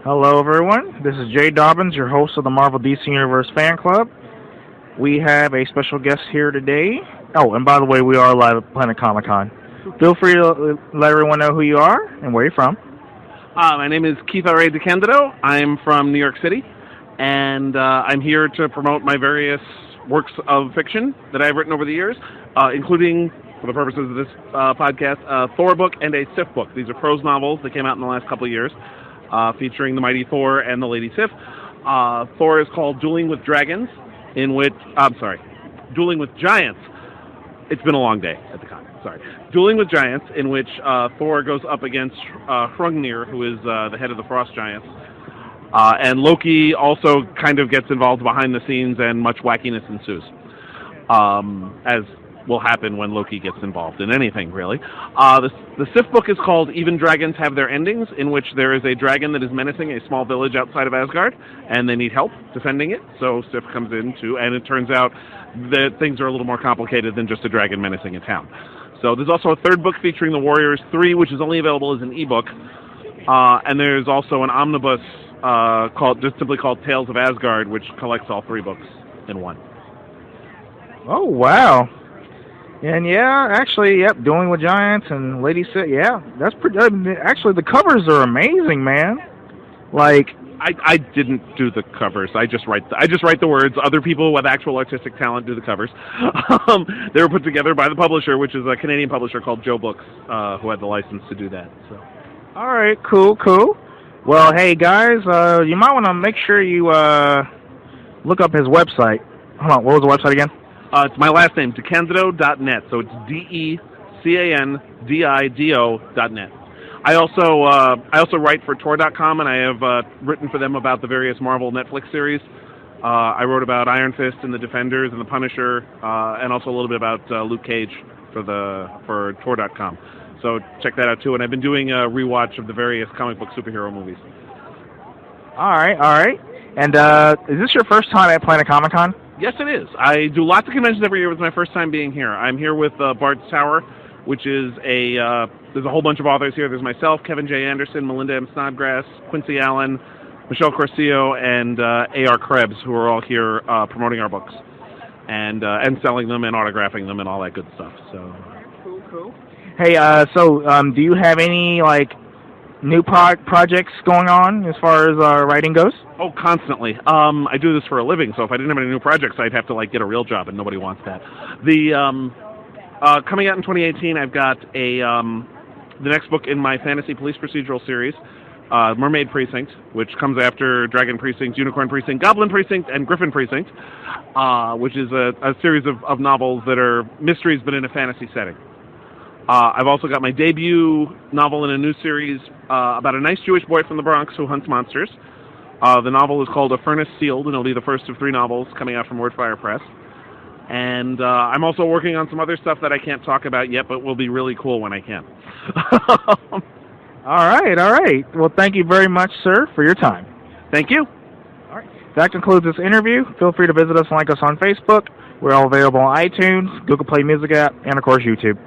Hello, everyone. This is Jay Dobbins, your host of the Marvel DC Universe Fan Club. We have a special guest here today. Oh, and by the way, we are live at Planet Comicon. Feel free to let everyone know who you are and where you're from. My name is Keith R. DeCandido. I'm from New York City, and I'm here to promote my various works of fiction that I've written over the years, including, for the purposes of this podcast, a Thor book and a Sif book. These are prose novels that came out in the last couple of years, featuring the mighty Thor and the Lady Sif. Thor is called Dueling with Giants. It's been a long day at the con. Sorry. Dueling with Giants, in which Thor goes up against Hrungnir, who is the head of the Frost Giants. And Loki also kind of gets involved behind the scenes, and much wackiness ensues, as will happen when Loki gets involved in anything, really. The Sif book is called Even Dragons Have Their Endings, in which there is a dragon that is menacing a small village outside of Asgard, and they need help defending it, so Sif comes in too, and it turns out that things are a little more complicated than just a dragon menacing a town. So there's also a third book featuring the Warriors 3, which is only available as an ebook, and there's also an omnibus simply called Tales of Asgard, which collects all three books in one. Oh, wow. And yeah, actually, yep, Dueling with Giants and Lady Sif, yeah, that's pretty. Actually, the covers are amazing, man. Like, I didn't do the covers. I just write the words. Other people with actual artistic talent do the covers. They were put together by the publisher, which is a Canadian publisher called Joe Books, who had the license to do that. So. All right, cool. Well, hey guys, you might want to make sure you look up his website. Hold on, what was the website again? It's my last name, DeCandido.net. So it's DeCandido.net. I also write for Tor.com, and I have written for them about the various Marvel Netflix series. I wrote about Iron Fist and the Defenders and the Punisher, and also a little bit about Luke Cage for Tor.com. So check that out too. And I've been doing a rewatch of the various comic book superhero movies. All right. And is this your first time at Planet Comicon? Yes, it is. I do lots of conventions every year. It's my first time being here. I'm here with Bart's Tower, which is there's a whole bunch of authors here. There's myself, Kevin J. Anderson, Melinda M. Snodgrass, Quincy Allen, Michelle Corsillo, and A.R. Krebs, who are all here promoting our books and selling them and autographing them and all that good stuff. So. Cool. Hey, do you have any new projects going on as far as writing goes? Oh, constantly. I do this for a living, so if I didn't have any new projects, I'd have to get a real job, and nobody wants that. Coming out in 2018, I've got the next book in my fantasy police procedural series, Mermaid Precinct, which comes after Dragon Precinct, Unicorn Precinct, Goblin Precinct, and Griffin Precinct, which is a series of novels that are mysteries but in a fantasy setting. I've also got my debut novel in a new series about a nice Jewish boy from the Bronx who hunts monsters. The novel is called A Furnace Sealed, and it'll be the first of 3 novels coming out from Wordfire Press. And I'm also working on some other stuff that I can't talk about yet, but will be really cool when I can. All right. Well, thank you very much, sir, for your time. Thank you. All right. That concludes this interview. Feel free to visit us and like us on Facebook. We're all available on iTunes, Google Play Music app, and, of course, YouTube.